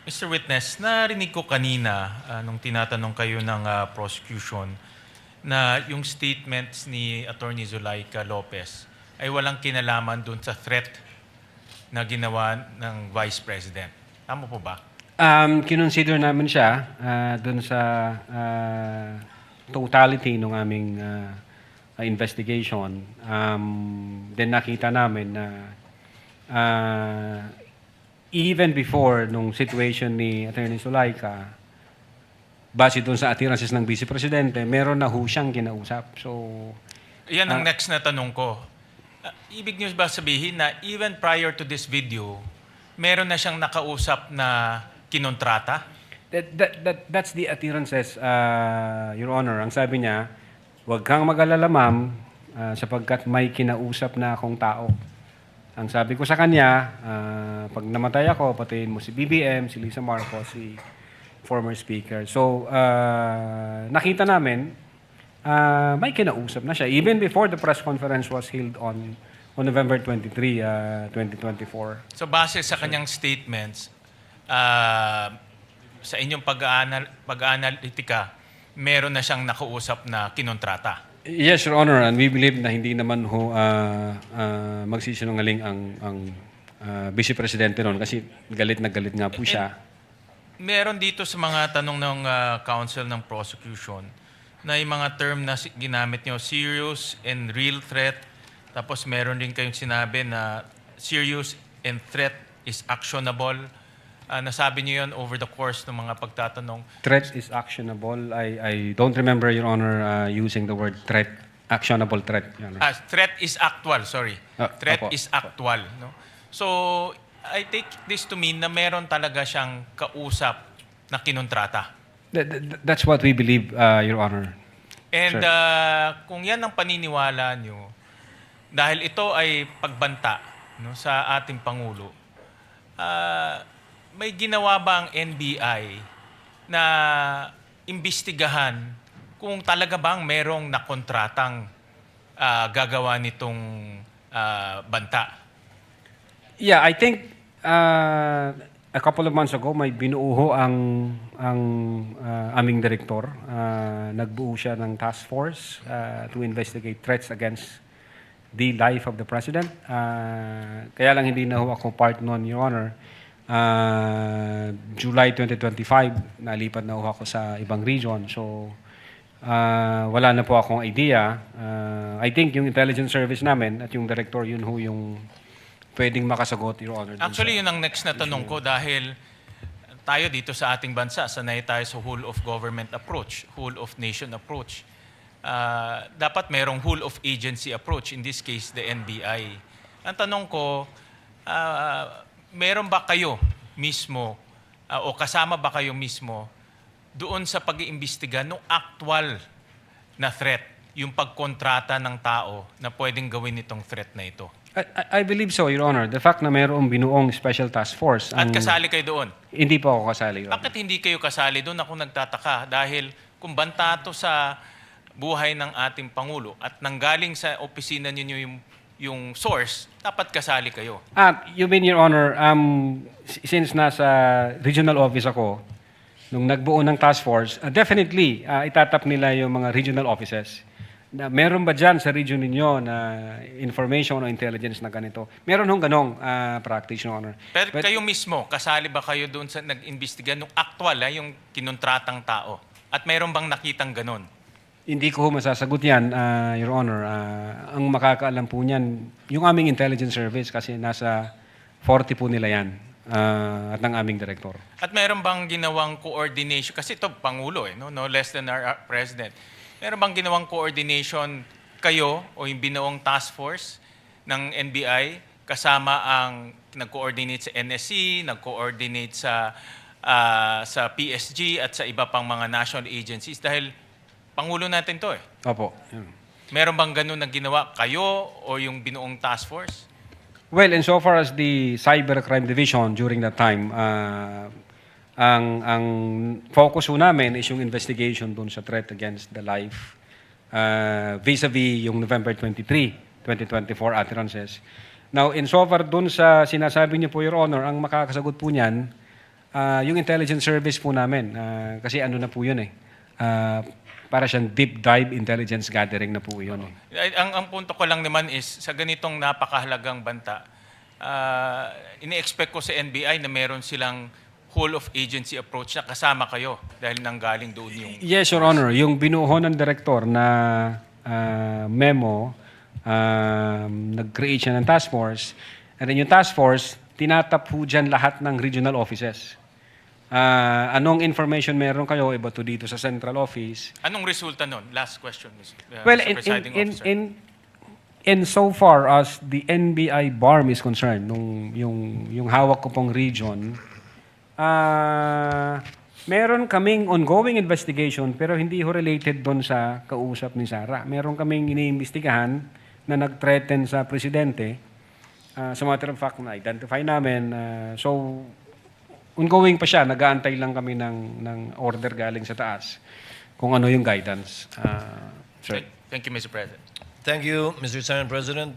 Mr. Witness, narinig ko kanina nung tinatanong kayo ng prosecution na yung statements ni Attorney Zulaika Lopez ay walang kinalaman dun sa threat na ginawa ng Vice President. Tama po ba? Kinonsider namin siya dun sa totality ng aming investigation. Then nakita namin na even before nung situation ni Attorney Zulaika, base dun sa appearances ng Vice Presidente, meron na ho siyang kinausap. So, Yan ang next na tanong ko. Ibig niyo ba sabihin na even prior to this video, meron na siyang nakausap na kinontrata? that's the appearances, Your Honor. Ang sabi niya, huwag kang mag-alala, ma'am, sapagkat may kinausap na akong tao. Ang sabi ko sa kanya, pag namatay ako, patayin mo si BBM, si Lisa Marcos, si former speaker. So, nakita namin, may kinausap na siya. Even before the press conference was held on November 23, 2024. So base sa kanyang statements, sa inyong pag-aanalitika, meron na siyang nakausap na kinontrata. Yes, Your Honor, and we believe na hindi naman ho magsisinungaling ang Vice Presidente noon kasi galit na galit nga po siya. Meron dito sa mga tanong ng counsel ng prosecution na yung mga term na ginamit nyo, serious and real threat. Tapos meron din kayong sinabi na serious and threat is actionable. Nasabi niyo yun over the course ng mga pagtatanong. Threat is actionable. I don't remember, Your Honor, using the word threat. Actionable threat, Your Honor. Threat is actual, sorry. Threat Opo. is actual. No? So, I take this to mean na meron talaga siyang kausap na kinontrata. That's what we believe, Your Honor. And Sir. kung yan ang paniniwala nyo, dahil ito ay pagbanta no, sa ating Pangulo, may ginawa ba ang NBI na imbestigahan kung talaga bang merong nakontratang gagawa nitong banta? Yeah, I think a couple of months ago may binuo ang aming direktor. Nagbuo siya ng task force to investigate threats against the life of the president. Kaya lang hindi na ho ako part noon, Your Honor. July 2025, nalipat na ho ako sa ibang region. So, wala na po akong idea. I think yung intelligence service namin at yung director, yun ho yung pwedeng makasagot, Your Honor. Actually, yun ang next na tanong ko dahil tayo dito sa ating bansa, sanay tayo sa whole of government approach, whole of nation approach. Dapat merong whole of agency approach, in this case, the NBI. Ang tanong ko, meron ba kayo mismo o kasama ba kayo mismo doon sa pag-iimbestiga ng actual na threat, yung pagkontrata ng tao na pwedeng gawin itong threat na ito? I believe so, Your Honor. The fact na mayroong binuong special task force. At kasali kayo doon? Hindi po ako kasali, Your Honor. Bakit hindi kayo kasali doon? Ako nagtataka dahil kung banta to sa buhay ng ating Pangulo at nanggaling sa opisina ninyo yung source, dapat kasali kayo. You mean, Your Honor, since nasa regional office ako, nung nagbuo ng task force, definitely, itatap nila yung mga regional offices. Na meron ba dyan sa region ninyo na information o intelligence na ganito? Meron hong ganong practice, Your Honor. Pero But- kayo mismo, kasali ba kayo doon sa nag-imbestiga nung actual, yung kinontratang tao? At meron bang nakitang ganon? Hindi ko masasagot yan, Your Honor. Ang makakaalam po niyan, yung aming intelligence service kasi nasa 40 po nila yan at ng aming director. At meron bang ginawang coordination? Kasi ito, Pangulo, no less than our President. Meron bang ginawang coordination kayo o yung binuong task force ng NBI kasama ang nag-coordinate sa NSC, nag-coordinate sa PSG at sa iba pang mga national agencies? Dahil Pangulo natin to eh. Opo. Meron bang ganun na ginawa kayo o yung binuong task force? Well, insofar as the Cybercrime Division during that time, ang focus ho namin is yung investigation dun sa threat against the life vis-a-vis yung November 23, 2024 utterances. Now, insofar dun sa sinasabi niyo po, Your Honor, ang makakasagot po niyan Yung intelligence service po namin, kasi ano na po yun eh, para siyang deep dive intelligence gathering na po yun eh. Ang punto ko lang naman is, sa ganitong napakahalagang banta, ini-expect ko sa NBI na meron silang whole of agency approach na kasama kayo dahil nanggaling doon yung... Yes, Your Honor. Yung binuho ng direktor na memo, nag-create siya ng task force. And then yung task force, tinatap po dyan lahat ng regional offices. Anong information meron kayo iba to dito sa central office? Anong resulta nun? Last question, Well, Mr. Presiding Officer. in so far as the NBI BARM is concerned, yung hawak ko pong region, meron kaming ongoing investigation pero hindi ho related doon sa kausap ni Sara. Meron kaming iniimbestigahan na nag-threaten sa presidente. Sa matter of fact, na-identify namin. So, ongoing pa siya. Nag-aantay lang kami ng order galing sa taas kung ano yung guidance. Sir. Thank you, Mr. President. Thank you, Mr. Senate President.